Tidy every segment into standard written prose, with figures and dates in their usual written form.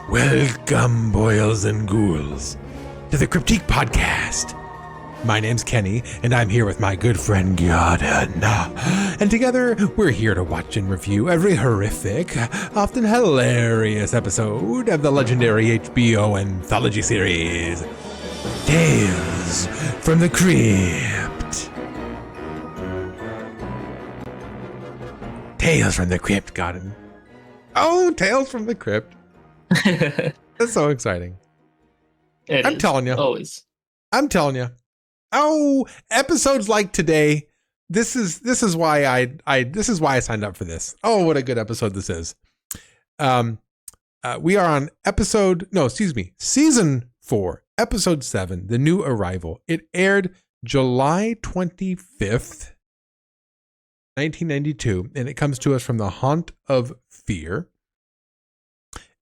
Welcome, boils and ghouls, to the Cryptique Podcast. My name's Kenny, and I'm here with my good friend Godden. And together, we're here to watch and review every horrific, often hilarious episode of the legendary HBO anthology series, Tales from the Crypt. Tales from the Crypt, Godden. Oh, Tales from the Crypt. That's so exciting. I'm telling you. Always. I'm telling you. Oh, episodes like today. This is why I signed up for this. Oh, what a good episode this is. We are on season 4, episode 7, The New Arrival. It aired July 25th, 1992, and it comes to us from The Haunt of Fear.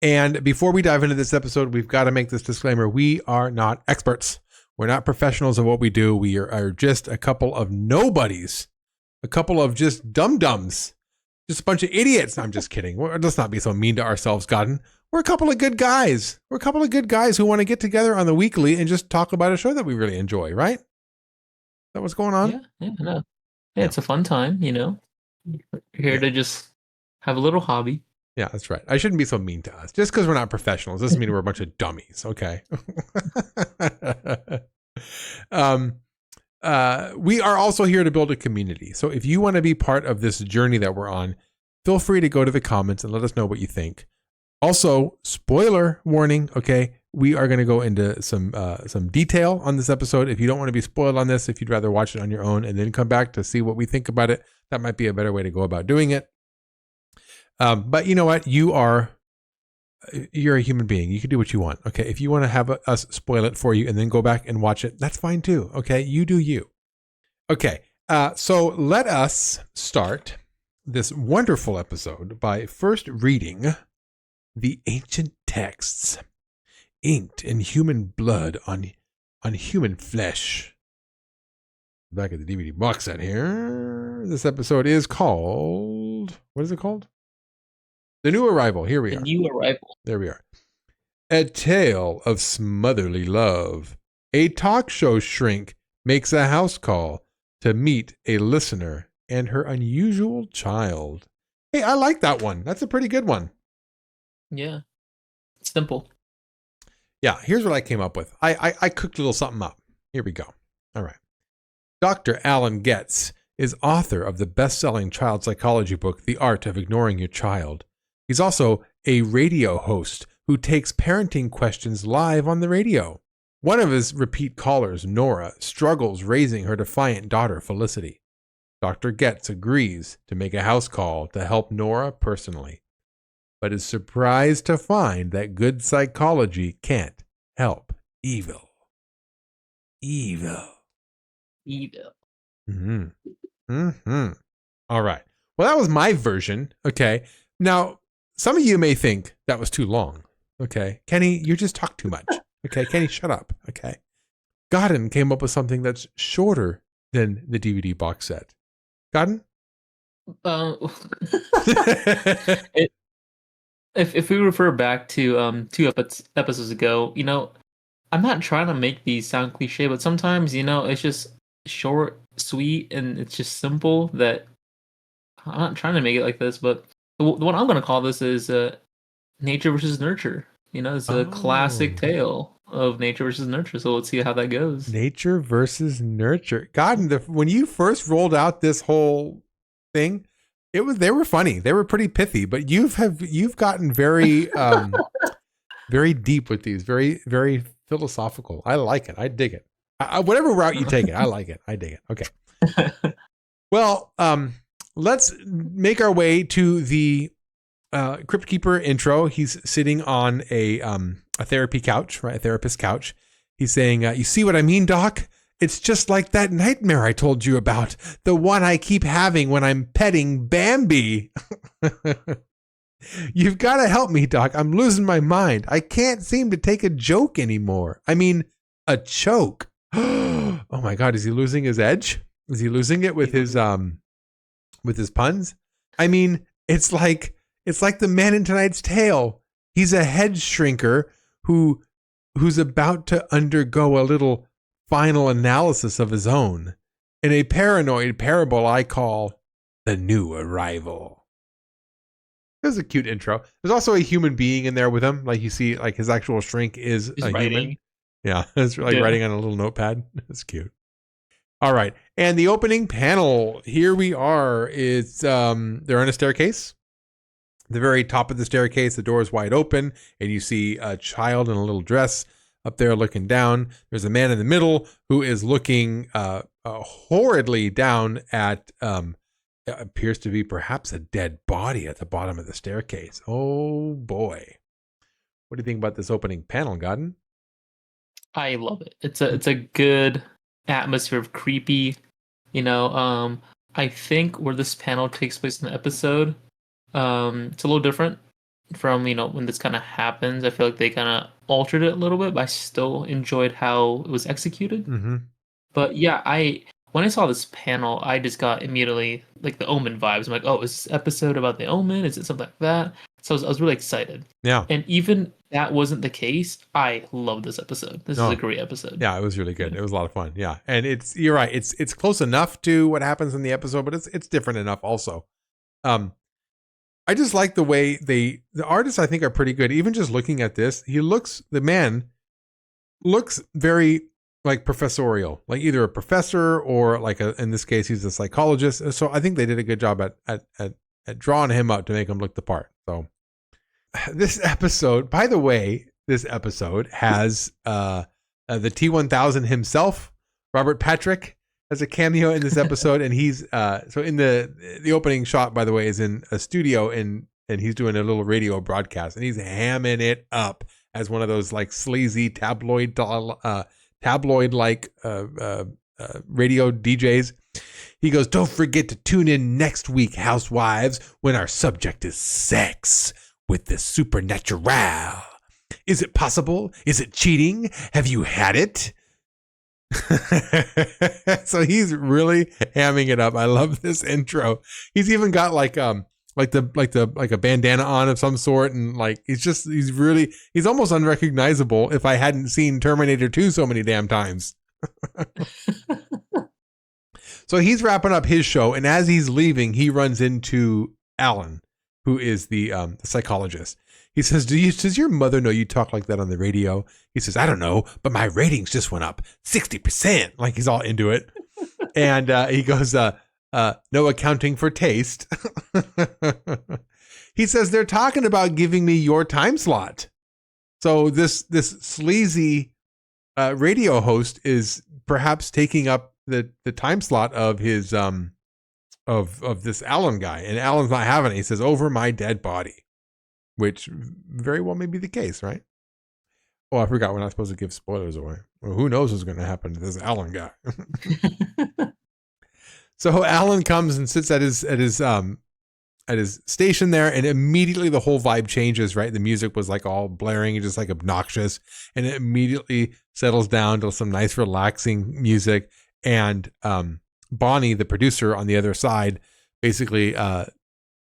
And before we dive into this episode, we've got to make this disclaimer. We are not experts. We're not professionals of what we do. We are just a couple of nobodies, a couple of just dum-dums, just a bunch of idiots. I'm just kidding. Let's not be so mean to ourselves, Godden. We're a couple of good guys. We're a couple of good guys who want to get together on the weekly and just talk about a show that we really enjoy, right? Is that what's going on? Yeah, it's a fun time, you know. We're here to just have a little hobby. Yeah, that's right. I shouldn't be so mean to us. Just because we're not professionals doesn't mean we're a bunch of dummies, okay? We are also here to build a community. So if you want to be part of this journey that we're on, feel free to go to the comments and let us know what you think. Also, spoiler warning, okay? We are going to go into some detail on this episode. If you don't want to be spoiled on this, if you'd rather watch it on your own and then come back to see what we think about it, that might be a better way to go about doing it. But you know what? You're a human being. You can do what you want. Okay. If you want to have us spoil it for you and then go back and watch it, that's fine too. Okay. You do you. Okay. So let us start this wonderful episode by first reading the ancient texts inked in human blood on human flesh. Back at the DVD box set here. This episode is called, what is it called? The New Arrival. Here we are. The New Arrival. There we are. A tale of smotherly love. A talk show shrink makes a house call to meet a listener and her unusual child. Hey, I like that one. That's a pretty good one. Yeah. It's simple. Yeah, here's what I came up with. I cooked a little something up. Here we go. All right. Dr. Alan Getz is author of the best-selling child psychology book, The Art of Ignoring Your Child. He's also a radio host who takes parenting questions live on the radio. One of his repeat callers, Nora, struggles raising her defiant daughter, Felicity. Dr. Getz agrees to make a house call to help Nora personally, but is surprised to find that good psychology can't help evil. Evil. Mm-hmm. Mm-hmm. All right. Well, that was my version. Okay. Now, some of you may think that was too long. Okay. Kenny, you just talk too much. Okay. Kenny, shut up. Okay. Godden came up with something that's shorter than the DVD box set. Godden? If we refer back to 2 episodes ago, you know, I'm not trying to make these sound cliche, but sometimes, you know, it's just short, sweet, and it's just simple that I'm not trying to make it like this, but the one I'm going to call this is nature versus nurture. You know, it's a classic tale of nature versus nurture. So let's see how that goes. Nature versus nurture. God, when you first rolled out this whole thing, they were funny. They were pretty pithy, but you've gotten very very deep with these, very very philosophical. I like it. I dig it. Whatever route you take it, I like it. I dig it. Okay. Well, let's make our way to the Crypt Keeper intro. He's sitting on a therapy couch, right? A therapist couch. He's saying, you see what I mean, Doc? It's just like that nightmare I told you about. The one I keep having when I'm petting Bambi. You've got to help me, Doc. I'm losing my mind. I can't seem to take a joke anymore. I mean, a choke. Oh my God. Is he losing his edge? Is he losing it with his puns? I mean, it's like the man in tonight's tale. He's a head shrinker who's about to undergo a little final analysis of his own in a paranoid parable I call The New Arrival. It was a cute intro. There's also a human being in there with him. Like you see, like his actual shrink is He's a writing. human. Yeah, it's like writing on a little notepad. It's cute. All right. And the opening panel, here we are. It's they're on a staircase. The very top of the staircase, the door is wide open, and you see a child in a little dress up there looking down. There's a man in the middle who is looking horridly down at appears to be perhaps a dead body at the bottom of the staircase. Oh boy. What do you think about this opening panel, Godden? I love it. It's a good atmosphere of creepy. I think where this panel takes place in the episode, it's a little different from when this kind of happens. I feel like they kind of altered it a little bit, but I still enjoyed how it was executed. Mm-hmm. But yeah, when I saw this panel, I just got immediately like the Omen vibes. I'm like, oh, is this episode about the Omen? Is it something like that? So I was really excited. Yeah. And even that wasn't the case, I love this episode. This is a great episode. Yeah, it was really good. It was a lot of fun. Yeah. And you're right. It's close enough to what happens in the episode, but it's different enough also. I just like the way the artists I think are pretty good. Even just looking at this, the man looks very like professorial, like either a professor or like in this case, he's a psychologist. So I think they did a good job at drawing him up to make him look the part. So this episode, by the way, this episode has the T-1000 himself, Robert Patrick, as a cameo in this episode. And he's so in the opening shot, by the way, is in a studio and he's doing a little radio broadcast and he's hamming it up as one of those like sleazy tabloid like radio DJs. He goes, "Don't forget to tune in next week, housewives, when our subject is sex with the supernatural. Is it possible? Is it cheating? Have you had it?" So he's really hamming it up. I love this intro. He's even got like a bandana on of some sort, and like he's almost unrecognizable if I hadn't seen Terminator 2 so many damn times. So he's wrapping up his show, and as he's leaving, he runs into Alan, who is the psychologist. He says, does your mother know you talk like that on the radio? He says, "I don't know, but my ratings just went up 60%. Like he's all into it. And he goes, "No accounting for taste." He says, "They're talking about giving me your time slot." So this sleazy radio host is perhaps taking up the time slot of his of this Alan guy, and Alan's not having it. He says, "Over my dead body," which very well may be the case, right? Oh, I forgot we're not supposed to give spoilers away. Well, who knows what's going to happen to this Alan guy? So Alan comes and sits at his station there, and immediately the whole vibe changes, right? The music was like all blaring and just like obnoxious, and it immediately settles down to some nice relaxing music. And Bonnie, the producer on the other side, basically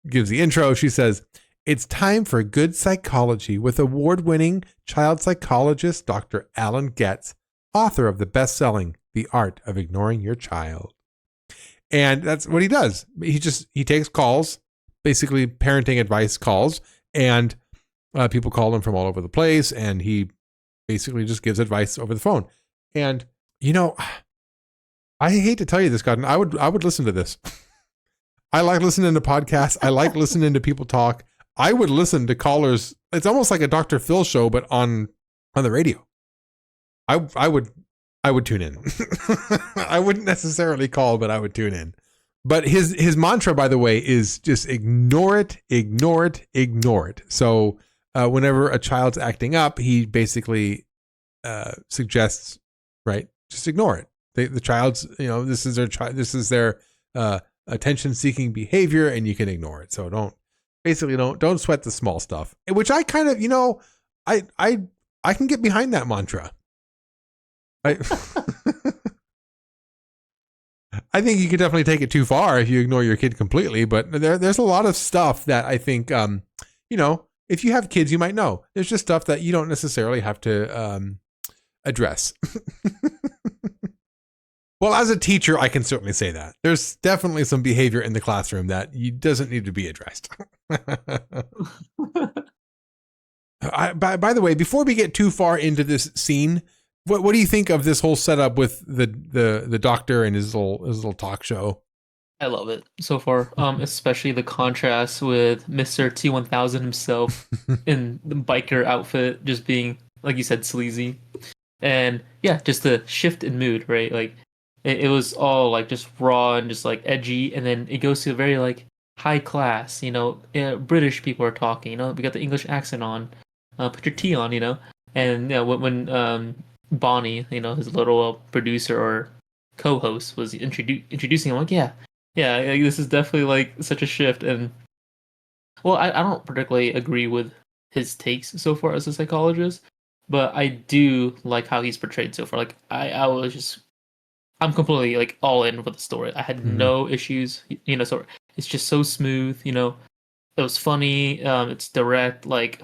gives the intro. She says, "It's time for good psychology with award-winning child psychologist Dr. Alan Getz, author of the best-selling The Art of Ignoring Your Child." And that's what he does. He takes calls, basically parenting advice calls, and people call him from all over the place, and he basically just gives advice over the phone. And I hate to tell you this, Godden, I would listen to this. I like listening to podcasts. I like listening to people talk. I would listen to callers. It's almost like a Dr. Phil show, but on the radio. I would tune in. I wouldn't necessarily call, but I would tune in. But his mantra, by the way, is just ignore it, ignore it, ignore it. So whenever a child's acting up, he suggests, right, just ignore it. The child's, this is their attention-seeking behavior, and you can ignore it. So don't sweat the small stuff. Which I kind of, I can get behind that mantra. I think you could definitely take it too far if you ignore your kid completely, but there's a lot of stuff that I think, if you have kids, you might know. There's just stuff that you don't necessarily have to address. Well, as a teacher, I can certainly say that. There's definitely some behavior in the classroom that doesn't need to be addressed. By the way, before we get too far into this scene, what do you think of this whole setup with the doctor and his little talk show? I love it so far, especially the contrast with Mr. T1000 himself in the biker outfit, just being, like you said, sleazy. And yeah, just the shift in mood, right? Like, it was all like just raw and just like edgy, and then it goes to a very like high class, British people are talking, we got the English accent on, put your tea on, and when Bonnie, his little producer or co-host was introducing him, like, yeah, like, this is definitely like such a shift. And well, I don't particularly agree with his takes so far as a psychologist, but I do like how he's portrayed so far. Like, I'm completely like all in with the story. I had no issues, so it's just so smooth, it was funny, it's direct, like,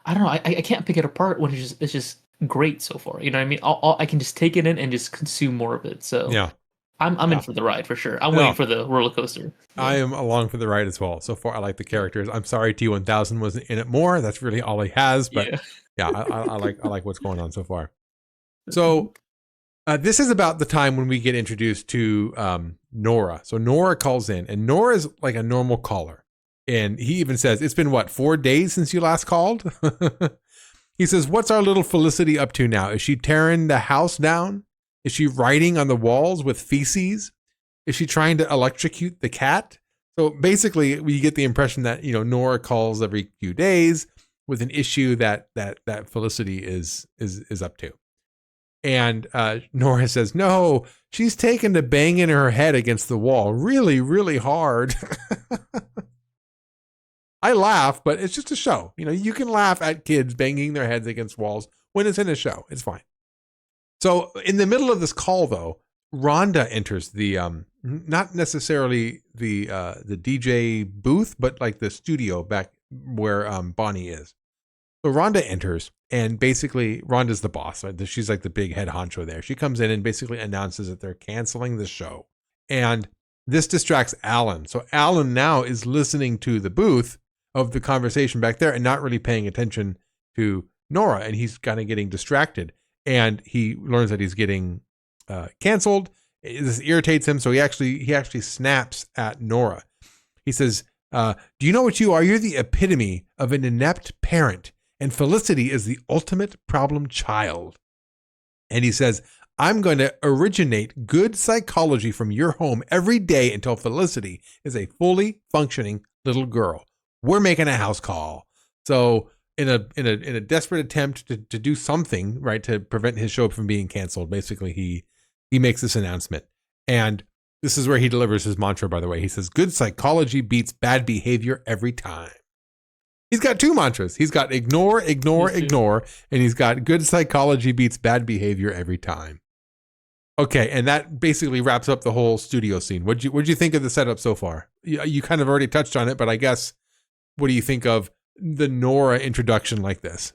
I don't know, I can't pick it apart when it's just great so far, you know what I mean? I can just take it in and just consume more of it. So yeah, I'm in for the ride for sure. I'm waiting for the roller coaster. Yeah. I am along for the ride as well. So far, I like the characters. I'm sorry T1000 wasn't in it more. That's really all he has. But yeah, I like what's going on so far. So this is about the time when we get introduced to Nora. So Nora calls in, and Nora is like a normal caller. And he even says, it's been, 4 days since you last called? He says, what's our little Felicity up to now? Is she tearing the house down? Is she writing on the walls with feces? Is she trying to electrocute the cat? So basically, we get the impression that, Nora calls every few days with an issue that Felicity is up to. And Nora says, no, she's taken to banging her head against the wall really, really hard. I laugh, but it's just a show. You can laugh at kids banging their heads against walls when it's in a show. It's fine. So in the middle of this call, though, Rhonda enters the not necessarily the DJ booth, but like the studio back where Bonnie is. So Rhonda enters, and basically Rhonda's the boss. Right? She's like the big head honcho there. She comes in and basically announces that they're canceling the show. And this distracts Alan. So Alan now is listening to the booth of the conversation back there and not really paying attention to Nora. And he's kind of getting distracted. And he learns that he's getting canceled. This irritates him. So he actually snaps at Nora. He says, do you know what you are? You're the epitome of an inept parent. And Felicity is the ultimate problem child. And he says, I'm going to originate good psychology from your home every day until Felicity is a fully functioning little girl. We're making a house call. So in a desperate attempt to do something, right, to prevent his show from being canceled, basically he makes this announcement. And this is where he delivers his mantra, by the way. He says, good psychology beats bad behavior every time. He's got two mantras. He's got ignore, and he's got good psychology beats bad behavior every time. Okay, and that basically wraps up the whole studio scene. What'd you think of the setup so far? You kind of already touched on it, but I guess, what do you think of the Nora introduction like this?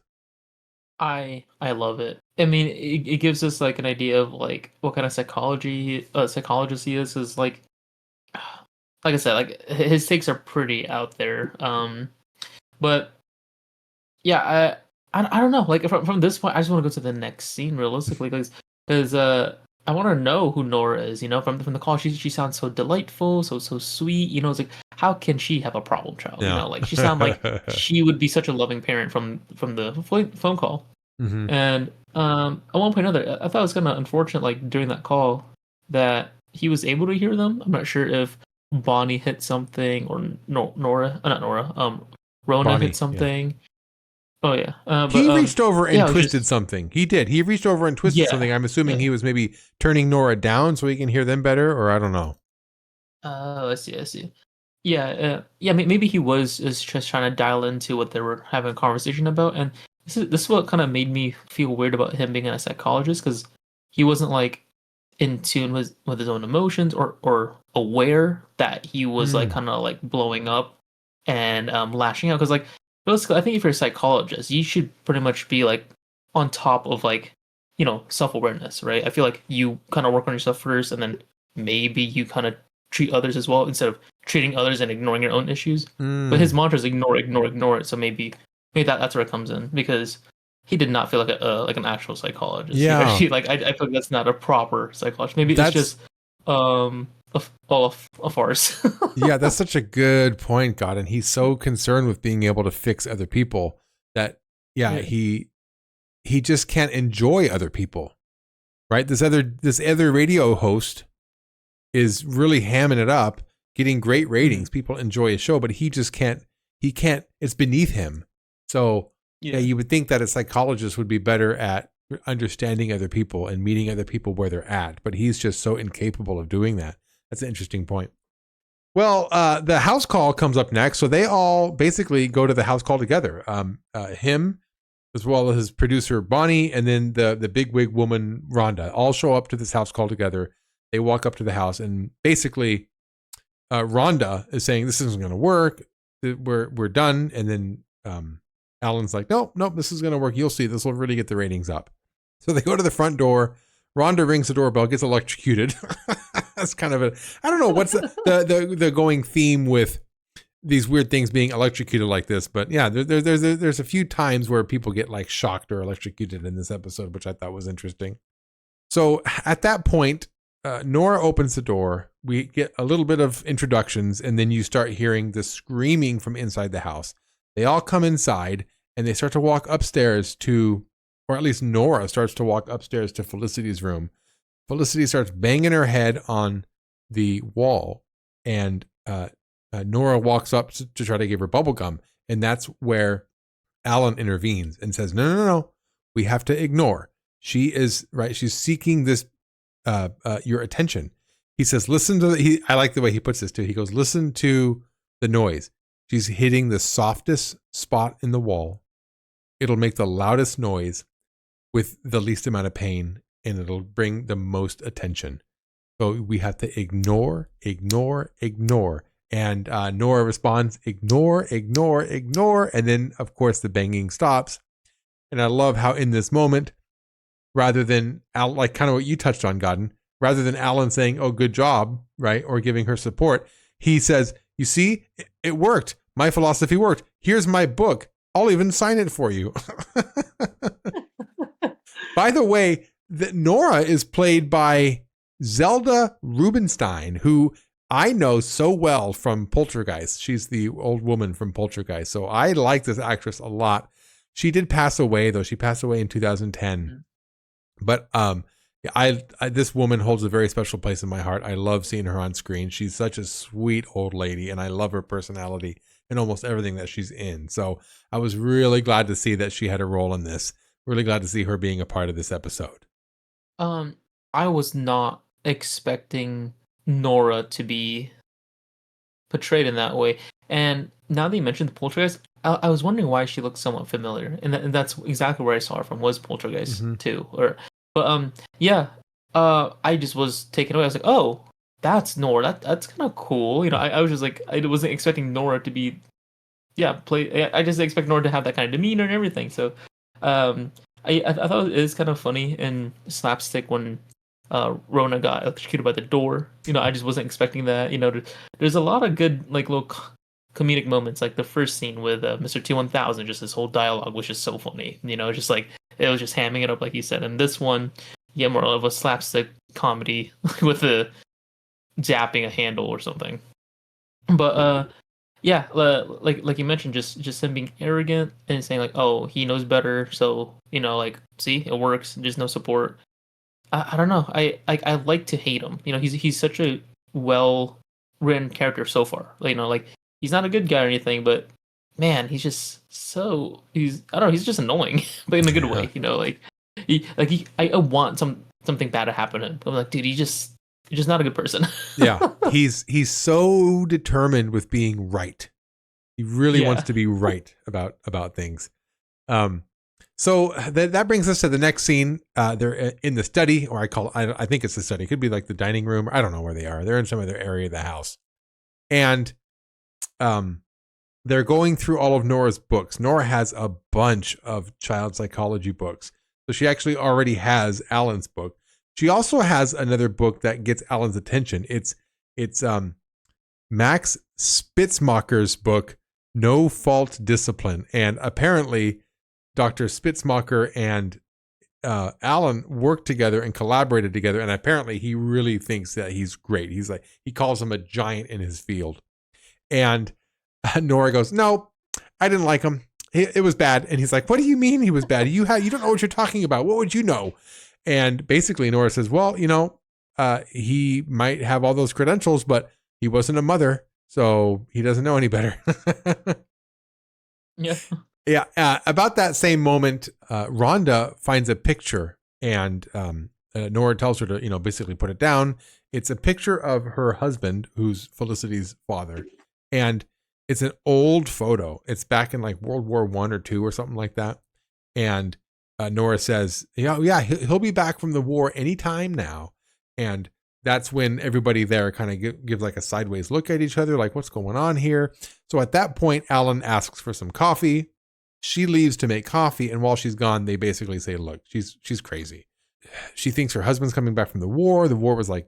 I love it. I mean, it gives us like an idea of like what kind of psychologist he is. Is like I said, like his takes are pretty out there. But yeah, I don't know. Like from this point, I just want to go to the next scene realistically, because I want to know who Nora is. From the call, she sounds so delightful, so sweet. It's like, how can she have a problem child? Yeah. Like she sounds like she would be such a loving parent from the phone call. Mm-hmm. And at one point or another, I thought it was kind of unfortunate, like during that call, that he was able to hear them. I'm not sure if Bonnie hit something or not Nora. Rona Bonnie, hit something. Yeah. Oh yeah. He reached over and twisted something. He did. He reached over and twisted something. I'm assuming he was maybe turning Nora down so he can hear them better, or I don't know. I see. Yeah. Maybe he was just trying to dial into what they were having a conversation about, and this is what kind of made me feel weird about him being a psychologist, because he wasn't like in tune with his own emotions or aware that he was like kind of like blowing up and lashing out, because like Basically, I think if you're a psychologist, you should pretty much be like on top of like, self-awareness, right? I feel like you kind of work on yourself first, and then maybe you kind of treat others as well instead of treating others and ignoring your own issues. But his mantra is ignore, ignore, ignore it. So maybe that's where it comes in, because he did not feel like like an actual psychologist. Yeah. I feel like that's not a proper psychologist. Maybe That's- it's just a farce. Yeah, that's such a good point, God. And he's so concerned with being able to fix other people that, he just can't enjoy other people, right? This other radio host is really hamming it up, getting great ratings. People enjoy his show, but he can't, it's beneath him. So you would think that a psychologist would be better at understanding other people and meeting other people where they're at, but he's just so incapable of doing that. That's an interesting point. Well, the house call comes up next. So they all basically go to the house call together. Him, as well as his producer, Bonnie, and then the bigwig woman, Rhonda, all show up to this house call together. They walk up to the house, and basically Rhonda is saying, this isn't going to work. We're done. And then Alan's like, nope, this is going to work. You'll see. This will really get the ratings up. So they go to the front door. Rhonda rings the doorbell, gets electrocuted. That's kind of I don't know what's the going theme with these weird things being electrocuted like this, but yeah, there's a few times where people get like shocked or electrocuted in this episode, which I thought was interesting. So at that point, Nora opens the door. We get a little bit of introductions, and then you start hearing the screaming from inside the house. They all come inside, and they start to walk upstairs to, or at least Nora starts to walk upstairs to Felicity's room. Felicity starts banging her head on the wall, and Nora walks up to try to give her bubble gum, and that's where Alan intervenes and says, no, we have to ignore. She is right. She's seeking this your attention. He says, listen to I like the way he puts this too. He goes, listen to the noise. She's hitting the softest spot in the wall. It'll make the loudest noise with the least amount of pain, and it'll bring the most attention. So we have to ignore. And Nora responds, ignore. And then, of course, the banging stops. And I love how in this moment, rather than, like kind of what you touched on, Godden, rather than Alan saying, oh, good job, right, or giving her support, he says, you see, it worked. My philosophy worked. Here's my book. I'll even sign it for you. By the way, Nora is played by Zelda Rubinstein, who I know so well from Poltergeist. She's the old woman from Poltergeist. So I like this actress a lot. She did pass away, though. She passed away in 2010. But I this woman holds a very special place in my heart. I love seeing her on screen. She's such a sweet old lady, and I love her personality in almost everything that she's in. So I was really glad to see that she had a role in this. Really glad to see her being a part of this episode. I was not expecting Nora to be portrayed in that way. And now that you mentioned the Poltergeist, I was wondering why she looked somewhat familiar. And that's exactly where I saw her from, was Poltergeist 2. I just was taken away. I was like, oh, that's Nora. That's kind of cool. I was just like, I wasn't expecting Nora to be, play. I just expect Nora to have that kind of demeanor and everything. So, I thought it was kind of funny and slapstick when Rona got electrocuted by the door. I just wasn't expecting that. There's a lot of good like little comedic moments, like the first scene with Mr. T1000. Just this whole dialogue was just so funny. Just like it was just hamming it up, like you said. And this one, more of a slapstick comedy with the zapping a handle or something. But like you mentioned, just him being arrogant and saying like, oh, he knows better, so like, see, it works. There's no support. I don't know. I like to hate him. He's such a well written character so far. Like he's not a good guy or anything, but man, he's just he's just annoying, but in a good way. I want something bad to happen to him. I'm like, dude, he's just not a good person. Yeah, he's so determined with being right. He really wants to be right about things. So that brings us to the next scene. They're in the study, or I think it's the study. It could be like the dining room. I don't know where they are. They're in some other area of the house, and they're going through all of Nora's books. Nora has a bunch of child psychology books. So she actually already has Alan's book. She also has another book that gets Alan's attention. It's Max Spitzmacher's book, No Fault Discipline. And apparently Dr. Spitzmacher and Alan worked together and collaborated together. And apparently he really thinks that he's great. He calls him a giant in his field. And Nora goes, no, I didn't like him. It was bad. And he's like, what do you mean he was bad? You don't know what you're talking about. What would you know? And basically Nora says, well, he might have all those credentials, but he wasn't a mother, so he doesn't know any better. Yeah. Yeah. About that same moment, Rhonda finds a picture, and Nora tells her to, basically put it down. It's a picture of her husband, who's Felicity's father. And it's an old photo. It's back in like World War I or II or something like that. And Nora says, yeah, he'll be back from the war anytime now. And that's when everybody there kind of gives like a sideways look at each other, like, what's going on here? So at that point, Alan asks for some coffee. She leaves to make coffee. And while she's gone, they basically say, look, she's crazy. She thinks her husband's coming back from the war. The war was like,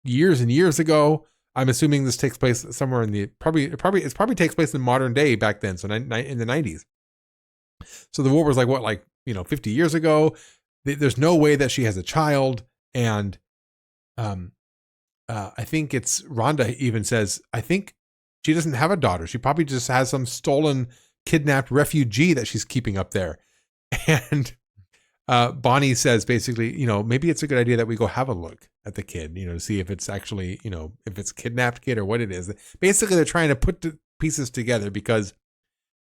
years and years ago. I'm assuming this takes place somewhere in it probably takes place in modern day back then. So in the 90s. So the war was like 50 years ago. There's no way that she has a child. And I think it's Rhonda even says, I think she doesn't have a daughter. She probably just has some stolen, kidnapped refugee that she's keeping up there. And Bonnie says basically, maybe it's a good idea that we go have a look at the kid, to see if it's actually, if it's a kidnapped kid or what it is. Basically, they're trying to put the pieces together because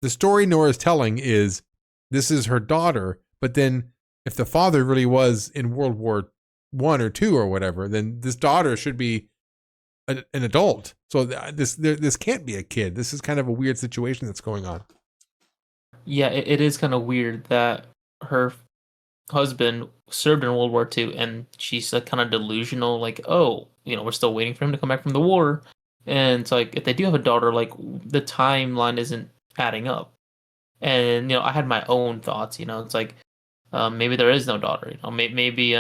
the story Nora's telling is this is her daughter, but then if the father really was in World War I or II or whatever, then this daughter should be an adult. So this can't be a kid. This is kind of a weird situation that's going on. Yeah, it is kind of weird that her husband served in World War II, and she's kind of delusional, like, oh, we're still waiting for him to come back from the war. And it's like, if they do have a daughter, like, the timeline isn't adding up. And, I had my own thoughts, it's like, maybe there is no daughter, maybe,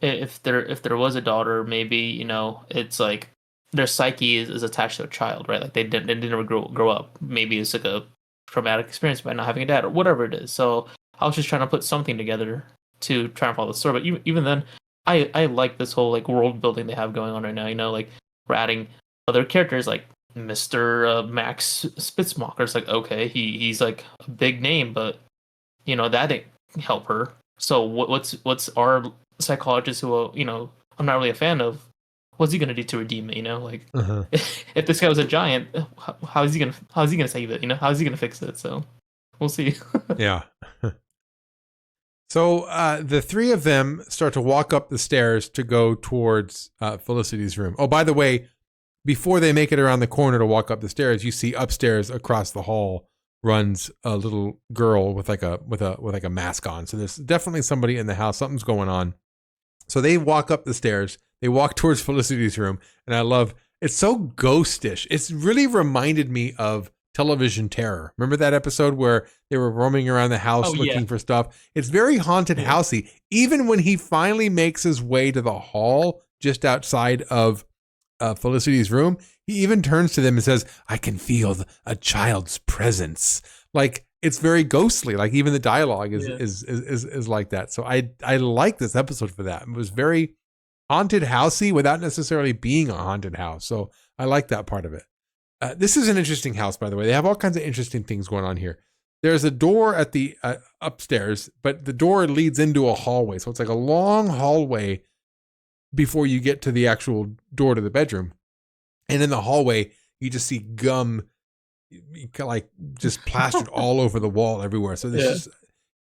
if there was a daughter, maybe, it's like their psyche is attached to a child, right? Like they didn't never grow up. Maybe it's like a traumatic experience by not having a dad or whatever it is. So I was just trying to put something together to try and follow the story. But even then, I like this whole like world building they have going on right now. Like we're adding other characters like Mr. Max Spitzmacher's like, okay, he's like a big name, but that didn't help her. So what's our psychologist who I'm not really a fan of? What's he gonna do to redeem it? Like if this guy was a giant, how's he gonna save it? How's he gonna fix it? So we'll see. Yeah. So the three of them start to walk up the stairs to go towards Felicity's room. Oh, by the way, before they make it around the corner to walk up the stairs, you see upstairs across the hall runs a little girl with like a mask on. So there's definitely somebody in the house. Something's going on. So they walk up the stairs. They walk towards Felicity's room, and I love it's so ghostish. It's really reminded me of Television Terror. Remember that episode where they were roaming around the house looking for stuff? It's very haunted housey. Even when he finally makes his way to the hall just outside of Felicity's room, he even turns to them and says, I can feel a child's presence. Like it's very ghostly. Like even the dialogue is like that. So I like this episode for that. It was very haunted housey without necessarily being a haunted house. So I like that part of it. This is an interesting house, by the way. They have all kinds of interesting things going on here. There's a door at the upstairs, but the door leads into a hallway. So it's like a long hallway before you get to the actual door to the bedroom. And in the hallway, you just see gum like just plastered all over the wall everywhere. So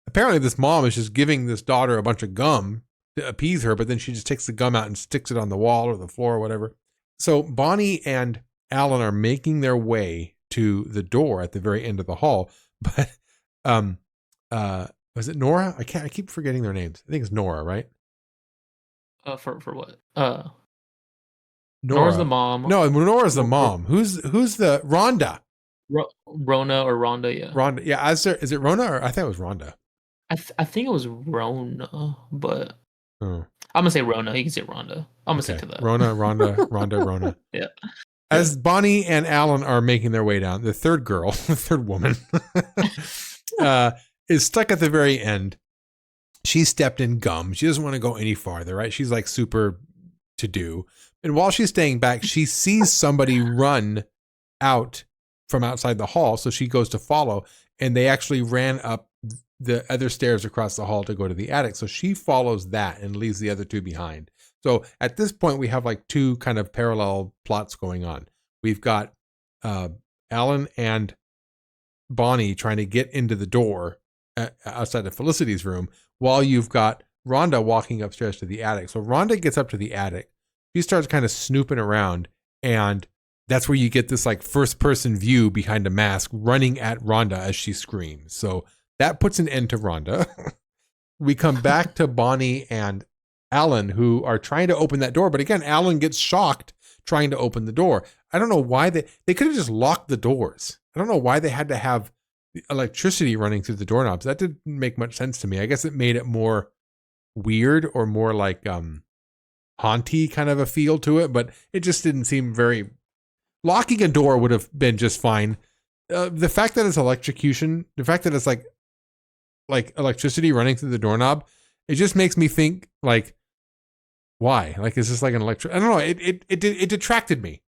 apparently this mom is just giving this daughter a bunch of gum to appease her, but then she just takes the gum out and sticks it on the wall or the floor or whatever. So Bonnie and Alan are making their way to the door at the very end of the hall. But was it Nora? I keep forgetting their names. I think it's Nora, right? For what? Nora's the Nora. mom. No, Nora's the mom. Who's the Rhonda? Rona or Rhonda, yeah. Rhonda. Yeah, is it Rona or I thought it was Rhonda. I think it was Rona, but Oh, I'm gonna say Rona. You can say Rhonda. I'm gonna stick okay. to that. Rona, Rhonda, Rona. Yeah. As Bonnie and Alan are making their way down, the third girl, the third woman, is stuck at the very end. She stepped in gum. She doesn't want to go any farther, right? She's like super to do. And while she's staying back, she sees somebody run out from outside the hall. So she goes to follow, and they actually ran up the other stairs across the hall to go to the attic. So she follows that and leaves the other two behind. So at this point, we have like two kind of parallel plots going on. We've got Alan and Bonnie trying to get into the door outside of Felicity's room, while you've got Rhonda walking upstairs to the attic. So Rhonda gets up to the attic. She starts kind of snooping around, and that's where you get this like first person view behind a mask running at Rhonda as she screams. So that puts an end to Rhonda. We come back to Bonnie and Alan, who are trying to open that door. But again, Alan gets shocked trying to open the door. I don't know why they could have just locked the doors. I don't know why they had to have electricity running through the doorknobs. That didn't make much sense to me. I guess it made it more weird or more like haunty kind of a feel to it, but it just didn't seem very... Locking a door would have been just fine. The fact that it's electrocution, the fact that it's like electricity running through the doorknob, it just makes me think like, why? Like, is this like an electric? I don't know. It detracted me.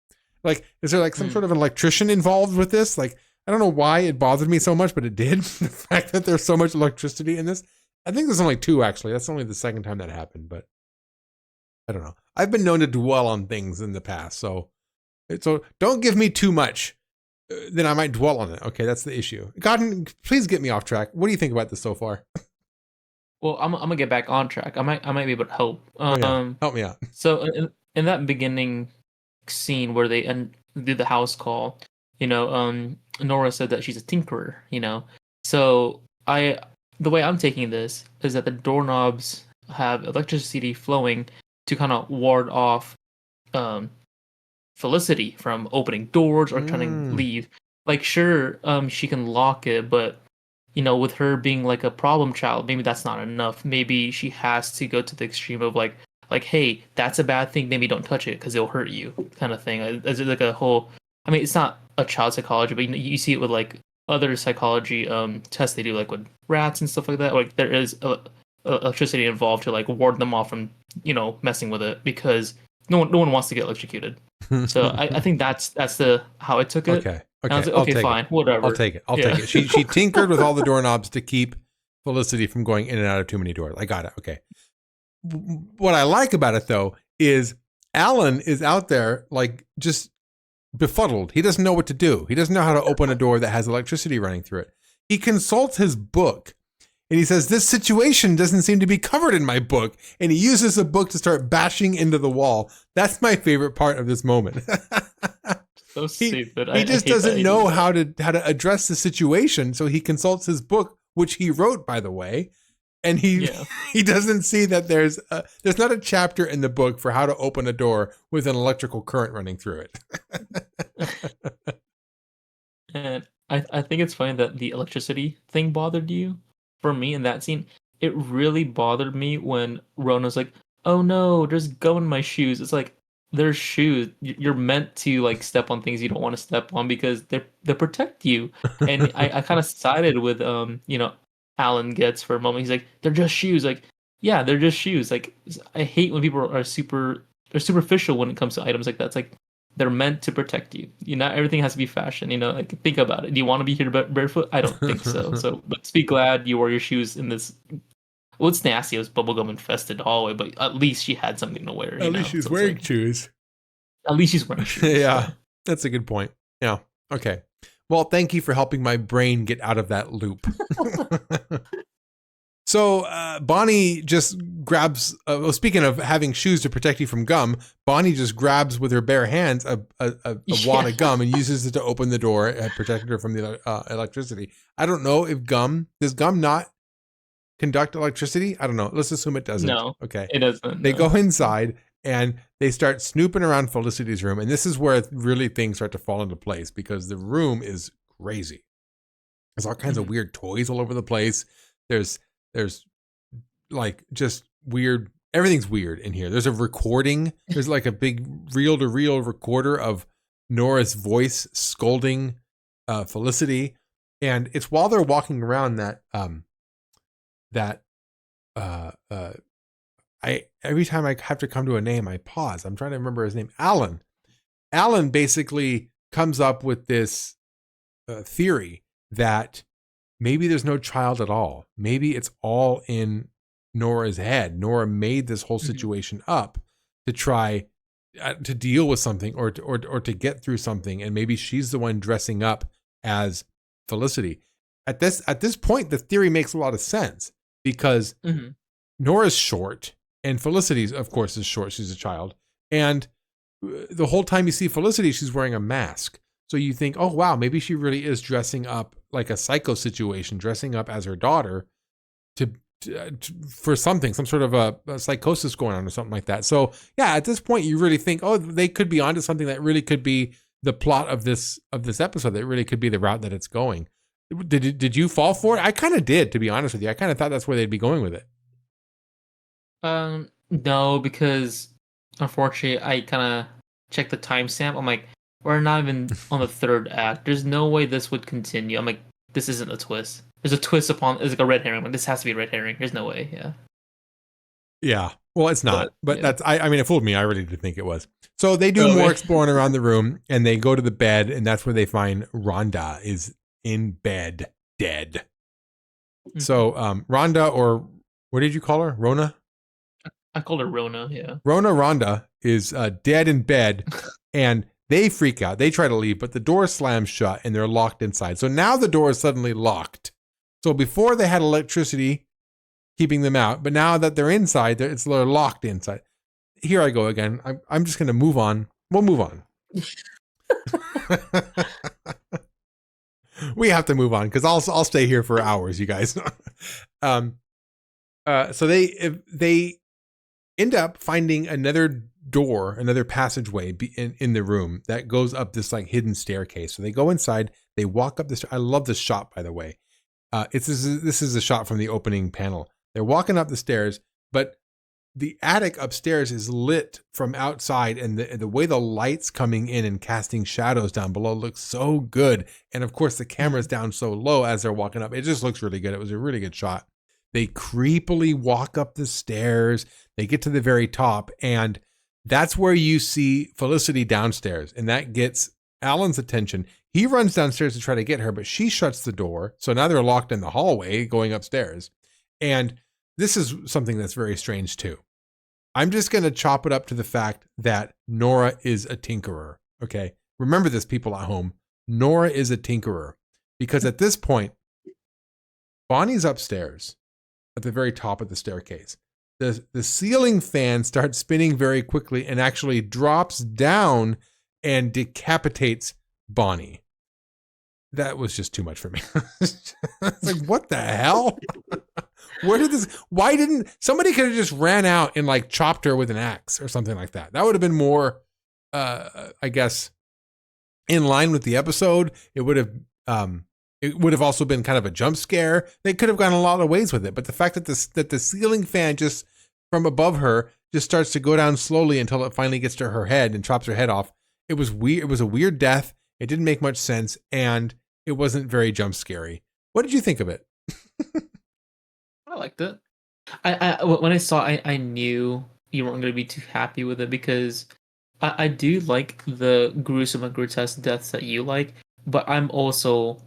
Like, is there like some sort of an electrician involved with this? Like, I don't know why it bothered me so much, but it did. The fact that there's so much electricity in this. I think there's only two, actually. That's only the second time that happened, but I don't know. I've been known to dwell on things in the past, so don't give me too much. Then I might dwell on it. Okay, that's the issue. Godden, please get me off track. What do you think about this so far? Well, I'm gonna get back on track. I might be able to help. Help me out. So in that beginning scene where they do the house call, Nora said that she's a tinkerer. So the way I'm taking this is that the doorknobs have electricity flowing to kind of ward off Felicity from opening doors or trying to leave. Like, sure, she can lock it, but with her being like a problem child, maybe that's not enough. Maybe she has to go to the extreme of like, hey, that's a bad thing. Maybe don't touch it because it'll hurt you, kind of thing. Is it like a whole? I mean, it's not a child psychology, but you see it with like other psychology tests they do, like with rats and stuff like that. Like there is electricity involved to like ward them off from messing with it, because no one wants to get electrocuted. So I think that's how I took it. Okay. And I was like, okay, fine, whatever. I'll take it. Take it. She tinkered with all the doorknobs to keep Felicity from going in and out of too many doors. I got it. Okay. What I like about it though is Alan is out there like just befuddled. He doesn't know what to do. He doesn't know how to open a door that has electricity running through it. He consults his book and he says, this situation doesn't seem to be covered in my book. And he uses the book to start bashing into the wall. That's my favorite part of this moment. So stupid. He just doesn't know how to address the situation. So he consults his book, which he wrote, by the way. And he doesn't see that there's not a chapter in the book for how to open a door with an electrical current running through it. And I think it's funny that the electricity thing bothered you. For me in that scene, it really bothered me when Rona's like, oh no, there's gum in my shoes. It's like, there's shoes. You're meant to like step on things you don't want to step on because they protect you. And I kind of sided with Alan Getz for a moment. He's like, they're just shoes. Like, yeah, they're just shoes. Like, I hate when people are superficial when it comes to items like that. It's like, they're meant to protect you. Not everything has to be fashion. Like, think about it. Do you want to be here barefoot? I don't think so. So let's be glad you wore your shoes in this. Well, it's nasty. It was bubblegum infested hallway, but at least she had something to wear. At least she's wearing shoes. At least she's wearing shoes. Yeah, so. That's a good point. Yeah. Okay. Well, thank you for helping my brain get out of that loop. So Bonnie just grabs, speaking of having shoes to protect you from gum, Bonnie just grabs with her bare hands a wad of gum and uses it to open the door and protect her from the electricity. I don't know if does gum not conduct electricity? I don't know. Let's assume it doesn't. No, okay. It doesn't. They go inside and they start snooping around Felicity's room. And this is where really things start to fall into place because the room is crazy. There's all kinds of weird toys all over the place. There's like just weird, everything's weird in here. There's a recording. There's like a big reel-to-reel recorder of Nora's voice scolding Felicity. And it's while they're walking around that every time I have to come to a name, I pause. I'm trying to remember his name. Alan. Alan basically comes up with this theory that maybe there's no child at all. Maybe it's all in Nora's head. Nora made this whole situation up to try to deal with something or to get through something. And maybe she's the one dressing up as Felicity. At this point, the theory makes a lot of sense because Nora's short and Felicity's, of course, is short. She's a child. And the whole time you see Felicity, she's wearing a mask. So you think, oh, wow, maybe she really is dressing up like a psycho situation, dressing up as her daughter for something, some sort of a psychosis going on or something like that. So yeah, at this point, you really think, oh, they could be onto something that really could be the plot of this episode. That really could be the route that it's going. Did you fall for it? I kind of did, to be honest with you. I kind of thought that's where they'd be going with it. No, because unfortunately, I kind of checked the timestamp. I'm like, we're not even on the third act. There's no way this would continue. I'm like, this isn't a twist. There's a twist it's like a red herring. I'm like, this has to be a red herring. There's no way. Yeah. Yeah. Well, it's not, but yeah. that's, I mean, it fooled me. I really did think it was. So they do more exploring around the room and they go to the bed and that's where they find Rhonda is in bed, dead. So, Rhonda, or what did you call her? Rona? I called her Rona. Yeah. Rhonda is dead in bed and they freak out. They try to leave, but the door slams shut and they're locked inside. So now the door is suddenly locked. So before they had electricity keeping them out, but now that they're inside, they're locked inside. Here I go again. I'm just going to move on. We'll move on. We have to move on because I'll stay here for hours, you guys. So they end up finding another door, another passageway in the room that goes up this like hidden staircase. So they go inside, they walk up this. I love this shot, by the way. This is a shot from the opening panel. They're walking up the stairs, but the attic upstairs is lit from outside, and the way the light's coming in and casting shadows down below looks so good. And of course, the camera's down so low as they're walking up. It just looks really good. It was a really good shot. They creepily walk up the stairs. They get to the very top, and that's where you see Felicity downstairs, and that gets Alan's attention. He runs downstairs to try to get her, but she shuts the door. So now they're locked in the hallway going upstairs. And this is something that's very strange too. I'm just going to chop it up to the fact that Nora is a tinkerer. Okay. Remember this, people at home. Nora is a tinkerer because at this point, Bonnie's upstairs at the very top of the staircase. The ceiling fan starts spinning very quickly and actually drops down and decapitates Bonnie. That was just too much for me. It's like, what the hell? Why didn't somebody could have just ran out and like chopped her with an axe or something like that? That would have been more, I guess, in line with the episode. It would have also been kind of a jump scare. They could have gone a lot of ways with it. But the fact that the ceiling fan just from above her just starts to go down slowly until it finally gets to her head and chops her head off. It was weird. It was a weird death. It didn't make much sense, and it wasn't very jump scary. What did you think of it? I liked it. When I saw it, I knew you weren't going to be too happy with it because I do like the gruesome and grotesque deaths that you like, but I'm also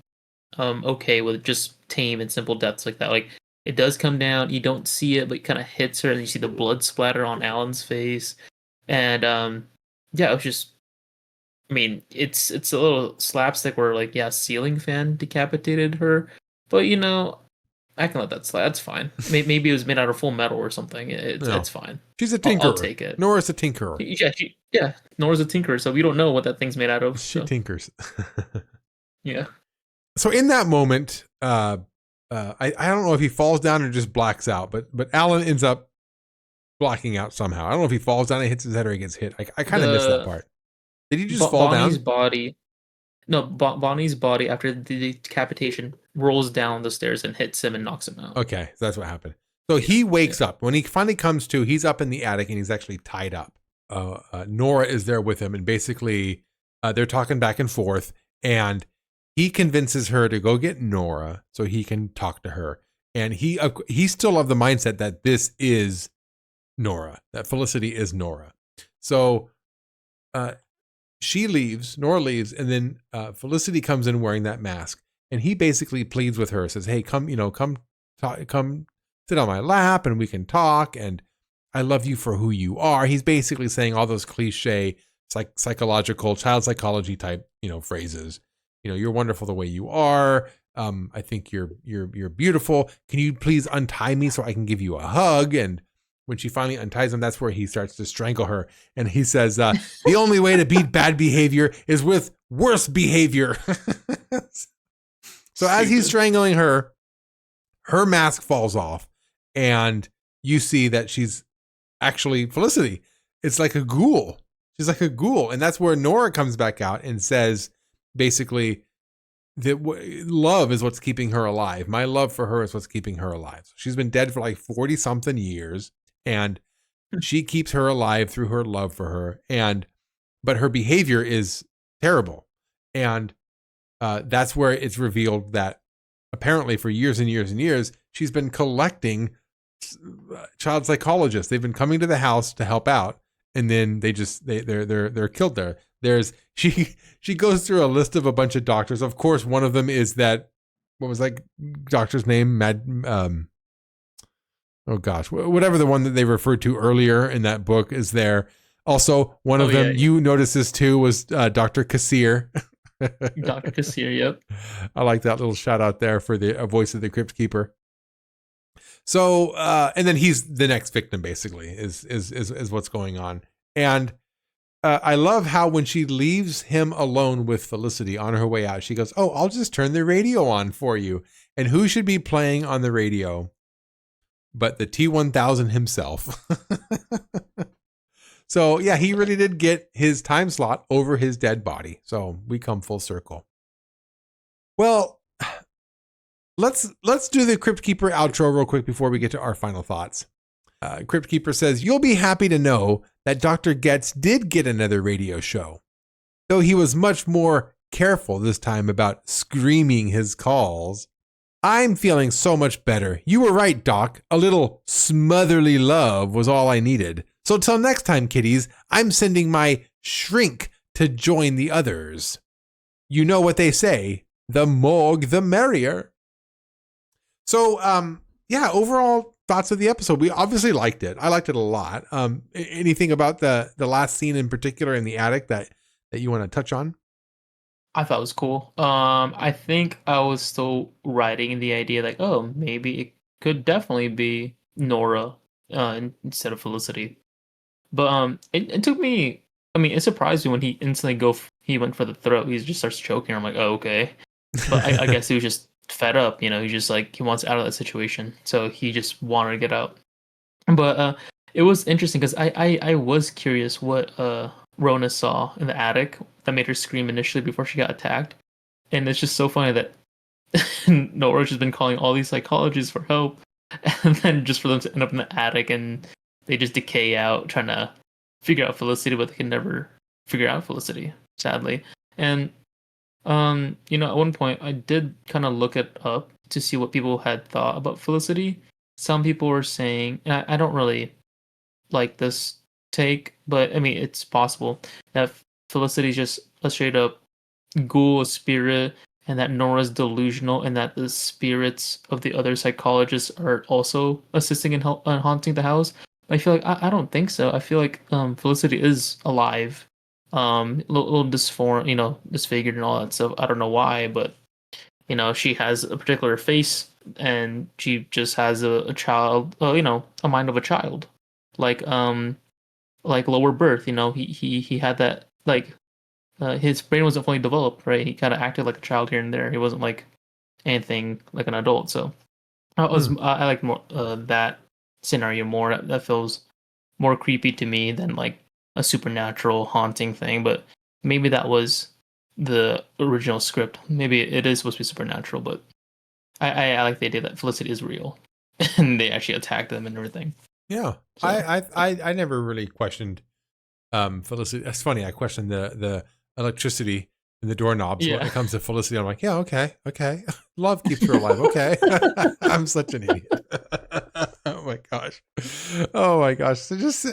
okay with just tame and simple deaths like that. Like, it does come down, you don't see it, but it kind of hits her, and you see the blood splatter on Alan's face. And yeah, it was just, I mean, it's a little slapstick where, like, yeah, ceiling fan decapitated her, but you know, I can let that slide. That's fine. Maybe it was made out of full metal or something. It's fine. She's a tinkerer. I'll take it. Nora's a tinkerer. Yeah, Nora's a tinkerer, so we don't know what that thing's made out of. She tinkers. Yeah. So in that moment, I don't know if he falls down or just blacks out, but Alan ends up blocking out somehow. I don't know if he falls down and hits his head or he gets hit. I kind of missed that The part. Did he just fall Bonnie's down? body. No, Bonnie's body after the decapitation rolls down the stairs and hits him and knocks him out. Okay, so that's what happened. So he wakes up. When he finally comes to, he's up in the attic and he's actually tied up. Nora is there with him, and basically they're talking back and forth, and he convinces her to go get Nora so he can talk to her. And he's still of the mindset that this is Nora, that Felicity is Nora. So she leaves, Nora leaves, and then Felicity comes in wearing that mask, and he basically pleads with her, says, "Hey, come sit on my lap, and we can talk, and I love you for who you are." He's basically saying all those cliche psychological, child psychology type, phrases. You're wonderful the way you are. I think you're beautiful. Can you please untie me so I can give you a hug? And when she finally unties him, that's where he starts to strangle her. And he says, the only way to beat bad behavior is with worse behavior. So as he's strangling her, her mask falls off, and you see that she's actually Felicity. It's like a ghoul. She's like a ghoul. And that's where Nora comes back out and says, basically, that love is what's keeping her alive. My love for her is what's keeping her alive. So she's been dead for like 40 something years, and she keeps her alive through her love for her. But her behavior is terrible. And that's where it's revealed that apparently for years and years and years, she's been collecting child psychologists. They've been coming to the house to help out, and then they're killed there. She goes through a list of a bunch of doctors. Of course, one of them is that, what was that doctor's name? Oh gosh, whatever the one that they referred to earlier in that book is there. Also, one of them, you noticed this too, was Dr. Kassir. Dr. Kassir, yep. I like that little shout out there for the voice of the Crypt Keeper. So, and then he's the next victim, basically, is what's going on. And I love how when she leaves him alone with Felicity on her way out, she goes, "Oh, I'll just turn the radio on for you." And who should be playing on the radio but the T-1000 himself? So, yeah, he really did get his time slot over his dead body. So we come full circle. Well, let's do the Crypt Keeper outro real quick before we get to our final thoughts. Crypt Keeper says, "You'll be happy to know that Dr. Getz did get another radio show, though he was much more careful this time about screaming his calls. I'm feeling so much better. You were right, Doc. A little smotherly love was all I needed. So till next time, kiddies, I'm sending my shrink to join the others. You know what they say, the morgue, the merrier." So, yeah, overall thoughts of the episode. We obviously liked it. I liked it a lot. Anything about the last scene in particular in the attic that you want to touch on? I thought it was cool. I think I was still writing the idea like, oh, maybe it could definitely be Nora instead of Felicity. But it took me. I mean, it surprised me when he instantly he went for the throat. He just starts choking. I'm like, oh, okay. But I guess he was just fed up. He just like he wants out of that situation, so he just wanted to get out. But it was interesting because I was curious what Rona saw in the attic that made her scream initially before she got attacked, and it's just so funny that Nora's just been calling all these psychologists for help, and then just for them to end up in the attic and they just decay out trying to figure out Felicity, but they can never figure out Felicity, sadly. And at one point I did kind of look it up to see what people had thought about Felicity. Some people were saying, and I don't really like this take, but I mean, it's possible that Felicity's just a straight up ghoul, a spirit, and that Nora's delusional, and that the spirits of the other psychologists are also assisting in haunting the house. But I feel like I don't think so. I feel like Felicity is alive, little disfigured and all that stuff. I don't know why, but she has a particular face, and she just has a child, a mind of a child, like lower birth. He had that, like his brain wasn't fully developed, right? He kind of acted like a child here and there. He wasn't like anything like an adult. So I like more that scenario more. That feels more creepy to me than like a supernatural haunting thing. But maybe that was the original script. Maybe it is supposed to be supernatural, but I like the idea that Felicity is real and they actually attack them and everything. Yeah. So. I never really questioned Felicity. It's funny, I questioned the electricity and the doorknobs when it comes to Felicity. I'm like, yeah, okay. Love keeps her alive. Okay. I'm such an idiot. Oh my gosh. So just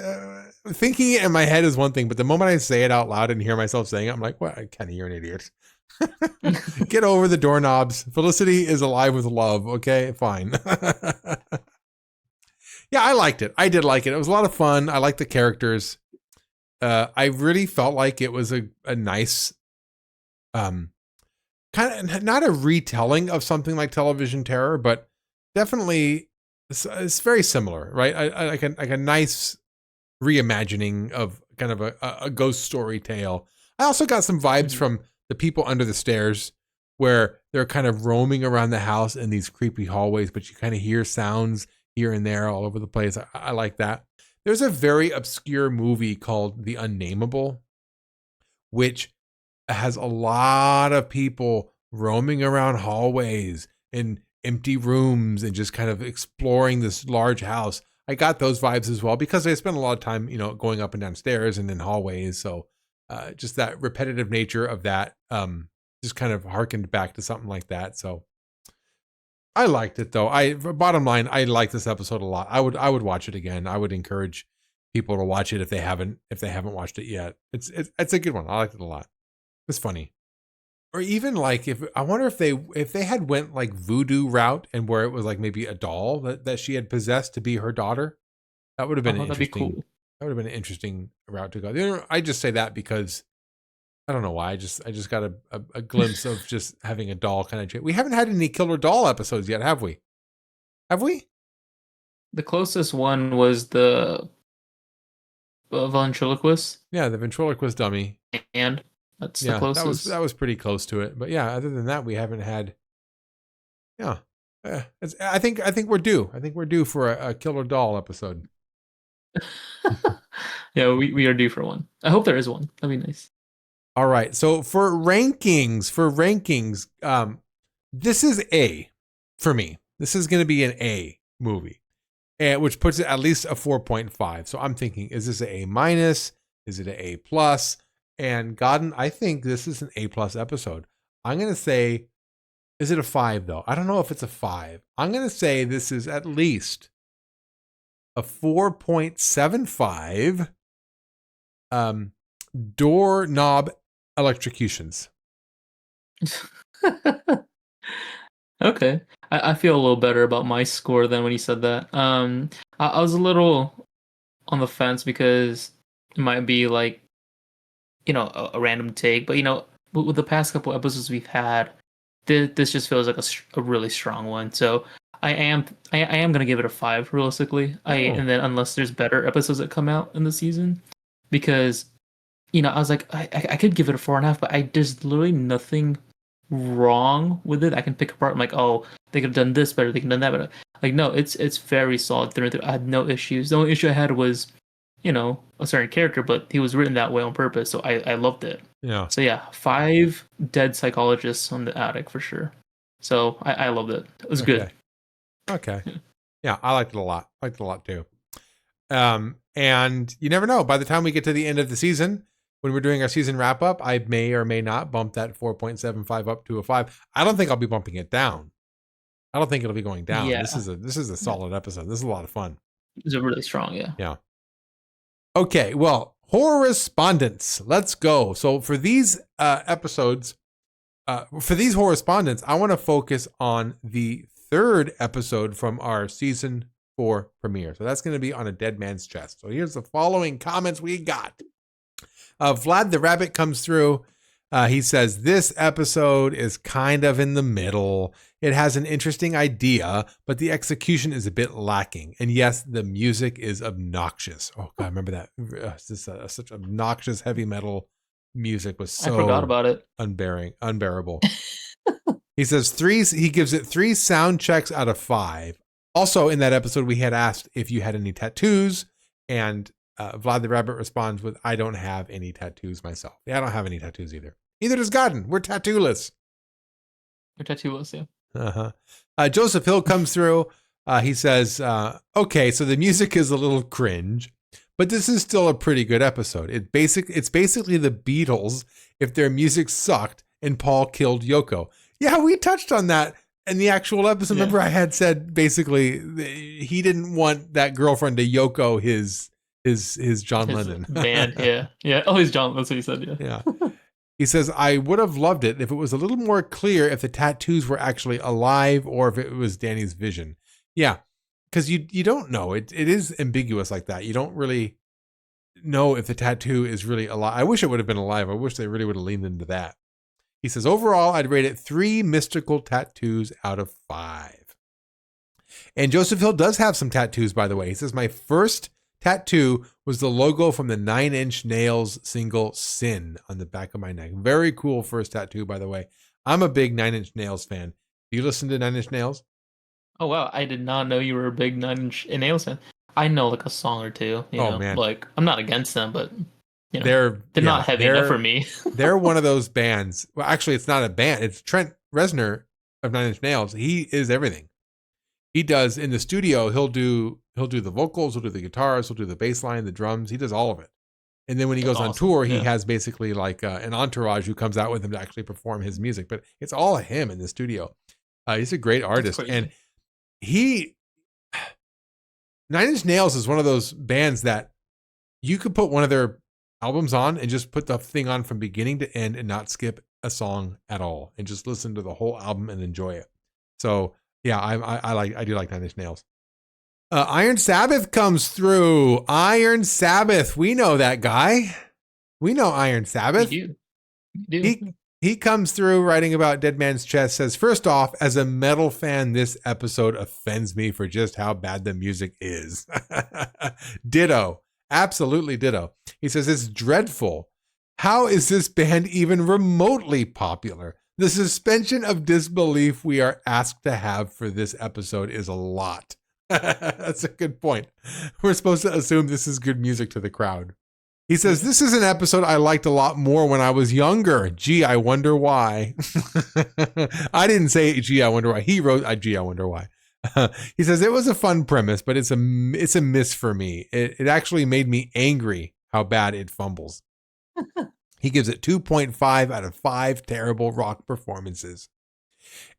thinking it in my head is one thing, but the moment I say it out loud and hear myself saying it, I'm like, well, Kenny, you're an idiot. Get over the doorknobs. Felicity is alive with love. Okay, fine. Yeah, I liked it. I did like it. It was a lot of fun. I liked the characters. I really felt like it was a nice, kind of not a retelling of something like Television Terror, but definitely it's very similar, right? Like a nice reimagining of kind of a ghost story tale. I also got some vibes from The People Under the Stairs, where they're kind of roaming around the house in these creepy hallways, but you kind of hear sounds here and there all over the place. I like that. There's a very obscure movie called The Unnameable, which has a lot of people roaming around hallways in empty rooms and just kind of exploring this large house. I got those vibes as well because I spent a lot of time, going up and down stairs and in hallways. So just that repetitive nature of that just kind of harkened back to something like that. So I liked it though. Bottom line, I like this episode a lot. I would watch it again. I would encourage people to watch it if they haven't watched it yet. It's a good one. I liked it a lot. It's funny. Or even like I wonder if they had went like voodoo route and where it was like maybe a doll that she had possessed to be her daughter. That would have been interesting. That'd be cool. That would have been an interesting route to go. I just say that because I don't know why. I just got a glimpse of just having a doll kind of. We haven't had any killer doll episodes yet, have we? Have we? The closest one was the ventriloquist. Yeah, the ventriloquist dummy. And that's the closest. That was pretty close to it. But yeah, other than that, we haven't had. Yeah, I think we're due. I think we're due for a killer doll episode. Yeah, we are due for one. I hope there is one. That'd be nice. All right. So for rankings, this is A for me. This is going to be an A movie, which puts it at least a 4.5. So I'm thinking, is this an A minus? Is it an A plus? And Godden, I think this is an A plus episode. I'm going to say, is it a 5 though? I don't know if it's a 5. I'm going to say this is at least a 4.75. Doorknob electrocutions. Okay. I feel a little better about my score than when you said that. I was a little on the fence because it might be like, a random take, but with the past couple episodes we've had, this just feels like a really strong one. So I am gonna give it a 5 realistically. And then unless there's better episodes that come out in the season, because I was like, I could give it a 4.5, but there's literally nothing wrong with it I can pick apart. I'm like, oh, they could have done this better, they could have done that better. Like, no, it's very solid through and through. I had no issues. The only issue I had was, a certain character, but he was written that way on purpose, so I loved it. Yeah. So yeah, 5 dead psychologists on the attic for sure. So I loved it. It was good. Okay. Yeah, I liked it a lot. I liked it a lot too. And you never know. By the time we get to the end of the season, when we're doing our season wrap up, I may or may not bump that 4.75 up to a 5. I don't think I'll be bumping it down. I don't think it'll be going down. Yeah. This is a solid episode. This is a lot of fun. It's a really strong, yeah. Yeah. Okay, well, Horrorespondents. Let's go. So for these episodes, for these Horrorespondents, I want to focus on the 3rd episode from our season 4 premiere. So that's going to be on A Dead Man's Chest. So here's the following comments we got. Vlad the Rabbit comes through. He says, this episode is kind of in the middle. It has an interesting idea, but the execution is a bit lacking. And yes, the music is obnoxious. Oh, God, I remember that. Such obnoxious heavy metal music was so I forgot about it. Unbearable. He says he gives it 3 sound checks out of 5. Also, in that episode, we had asked if you had any tattoos. And Vlad the Rabbit responds with, I don't have any tattoos myself. Yeah, I don't have any tattoos either. Neither does Godden. We're tattooless. You're tattooless, yeah. Joseph Hill comes through. He says, okay, so the music is a little cringe, but this is still a pretty good episode. It's basically the Beatles if their music sucked and Paul killed Yoko. Yeah, we touched on that in the actual episode. Yeah. Remember, I had said basically he didn't want that girlfriend to Yoko his John Lennon band. Yeah. Oh, his John. That's what he said. Yeah. He says, I would have loved it if it was a little more clear if the tattoos were actually alive or if it was Danny's vision. Yeah, because you don't know. It is ambiguous like that. You don't really know if the tattoo is really alive. I wish it would have been alive. I wish they really would have leaned into that. He says, overall, I'd rate it 3 mystical tattoos out of 5. And Joseph Hill does have some tattoos, by the way. He says, my first tattoo was the logo from the 9 Inch Nails single Sin on the back of my neck. Very cool first tattoo, by the way. I'm a big 9 Inch Nails fan. Do you listen to 9 Inch Nails? Oh, wow. I did not know you were a big 9 Inch Nails fan. I know like a song or two. You know? Man. Like, I'm not against them, but you know, they're yeah, not heavy enough for me. They're one of those bands. Well, actually, it's not a band. It's Trent Reznor of 9 Inch Nails. He is everything. He does in the studio. He'll do the vocals, he'll do the guitars, he'll do the bass line, the drums. He does all of it. And then when he goes on tour, he has basically like an entourage who comes out with him to actually perform his music. But it's all him in the studio. He's a great artist, and 9 Inch Nails is one of those bands that you could put one of their albums on and just put the thing on from beginning to end and not skip a song at all, and just listen to the whole album and enjoy it. So yeah, I do like 9 Inch Nails. Iron Sabbath comes through. Iron Sabbath. We know that guy. We know Iron Sabbath. You do. He comes through writing about Dead Man's Chest, says, first off, as a metal fan, this episode offends me for just how bad the music is. Ditto. Absolutely ditto. He says, it's dreadful. How is this band even remotely popular? The suspension of disbelief we are asked to have for this episode is a lot. That's a good point. We're supposed to assume this is good music to the crowd. He says, this is an episode I liked a lot more when I was younger. Gee, I wonder why. I didn't say, gee, I wonder why. He wrote, gee, I wonder why. He says, it was a fun premise, but it's a miss for me. It actually made me angry how bad it fumbles. He gives it 2.5 out of 5 terrible rock performances.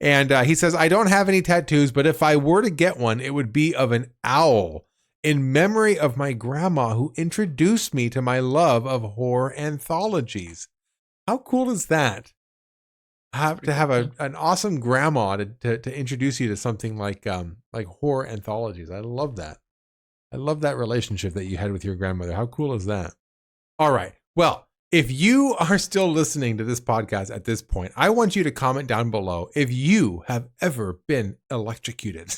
And he says, I don't have any tattoos, but if I were to get one, it would be of an owl in memory of my grandma who introduced me to my love of horror anthologies. How cool is that? To have an awesome grandma to introduce you to something like horror anthologies. I love that. I love that relationship that you had with your grandmother. How cool is that? All right. Well, if you are still listening to this podcast at this point, I want you to comment down below if you have ever been electrocuted.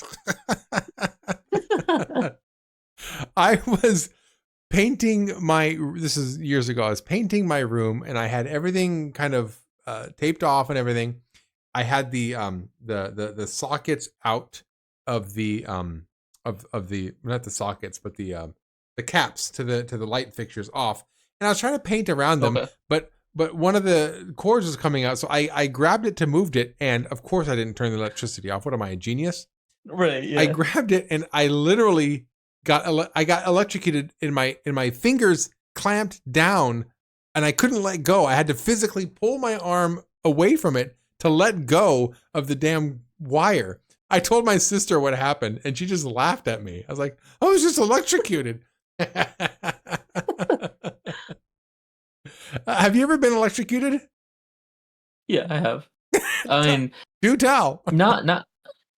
I was painting this is years ago. I was painting my room and I had everything kind of taped off and everything. I had the sockets out of the of the, not the sockets, but the caps to the light fixtures off. And I was trying to paint around them, but one of the cords was coming out. So I grabbed it to move it. And of course I didn't turn the electricity off. What am I, a genius? Right. Yeah. I grabbed it and I literally got electrocuted in my fingers clamped down, and I couldn't let go. I had to physically pull my arm away from it to let go of the damn wire. I told my sister what happened and she just laughed at me. I was like, I was just electrocuted. Have you ever been electrocuted? Yeah, I have. I mean, do tell. Not.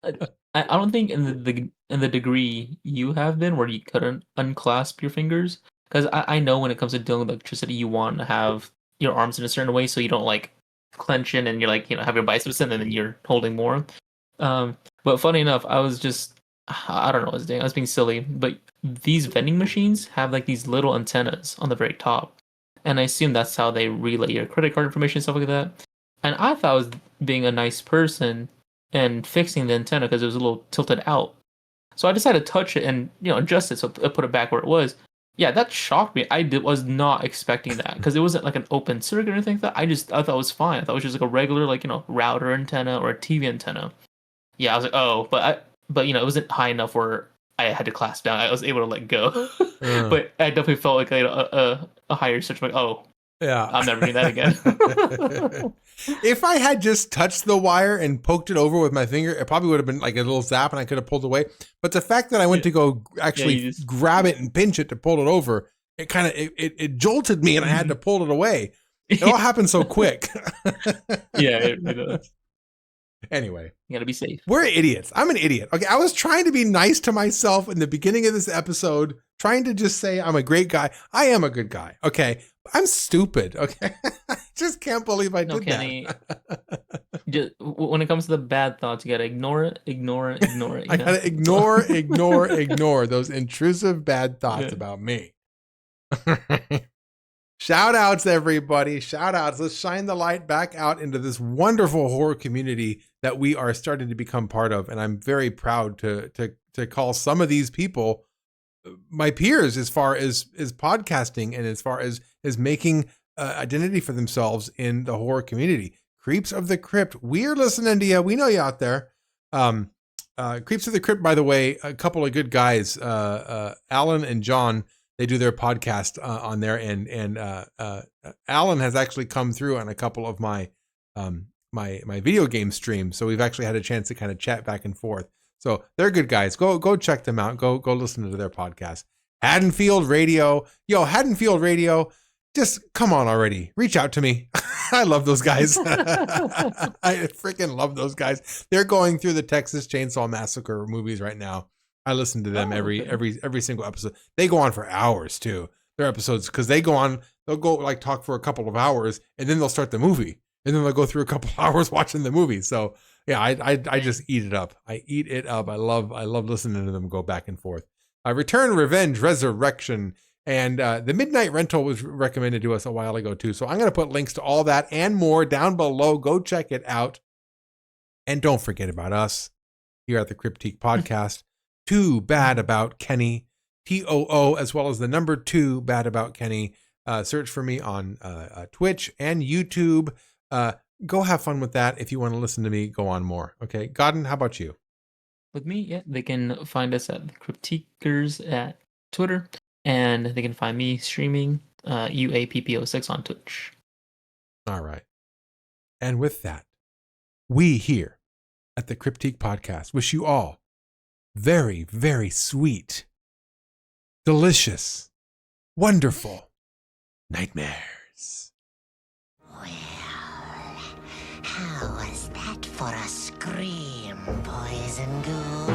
I don't think in the degree you have been, where you couldn't unclasp your fingers. Because I know when it comes to dealing with electricity, you want to have your arms in a certain way so you don't like clench in and you're like, have your biceps in and then you're holding more. But funny enough, I was I don't know what I was doing. I was being silly, but these vending machines have like these little antennas on the very top. And I assume that's how they relay your credit card information, stuff like that. And I thought I was being a nice person and fixing the antenna because it was a little tilted out. So I decided to touch it and adjust it so I put it back where it was. Yeah, that shocked me. Was not expecting that because it wasn't like an open circuit or anything like that. I thought it was fine. I thought it was just like a regular like router antenna or a TV antenna. Yeah, I was like, oh, but it wasn't high enough where I had to clasp down. I was able to let go, but I definitely felt like a higher search. Like, oh, Yeah. I'm never doing that again. If I had just touched the wire and poked it over with my finger, it probably would have been like a little zap and I could have pulled away. But the fact that I went to go actually grab it and pinch it to pull it over, it kind of, it jolted me and I had to pull it away. It all happened so quick. Yeah, it does. Anyway. You gotta be safe. We're idiots. I'm an idiot. Okay, I was trying to be nice to myself in the beginning of this episode, trying to just say I'm a great guy. I am a good guy. Okay, I'm stupid. Okay, I just can't believe I did Kenny, that. When it comes to the bad thoughts, you gotta ignore it. I gotta ignore those intrusive bad thoughts about me. Shout outs, everybody. Shout outs. Let's shine the light back out into this wonderful horror community that we are starting to become part of. And I'm very proud to call some of these people my peers as far as podcasting and as far as making identity for themselves in the horror community. Creeps of the Crypt, we're listening to you. We know you out there. Creeps of the Crypt, by the way, a couple of good guys, Alan and John. They do their podcast on there, and Alan has actually come through on a couple of my my video game streams. So we've actually had a chance to kind of chat back and forth. So they're good guys. Go check them out. Go listen to their podcast. Haddonfield Radio, Haddonfield Radio. Just come on already. Reach out to me. I love those guys. I freaking love those guys. They're going through the Texas Chainsaw Massacre movies right now. I listen to them every single episode. They go on for hours too. Their episodes, because they'll go like talk for a couple of hours and then they'll start the movie and then they'll go through a couple of hours watching the movie. So yeah, I just eat it up. I eat it up. I love listening to them go back and forth. Return, Revenge, Resurrection, and the Midnight Rental was recommended to us a while ago too. So I'm going to put links to all that and more down below. Go check it out. And don't forget about us here at the Cryptique Podcast. Too Bad About Kenny, TOO, as well as the number 2 Bad About Kenny. Search for me on Twitch and YouTube. Go have fun with that. If you want to listen to me, go on more. Okay, Godden, how about you? With me, yeah, they can find us at the Cryptikers at Twitter, and they can find me streaming UAPP06 on Twitch. All right. And with that, we here at the Cryptique Podcast wish you all very, very sweet, delicious, wonderful nightmares. Well, how was that for a scream, boys and ghouls?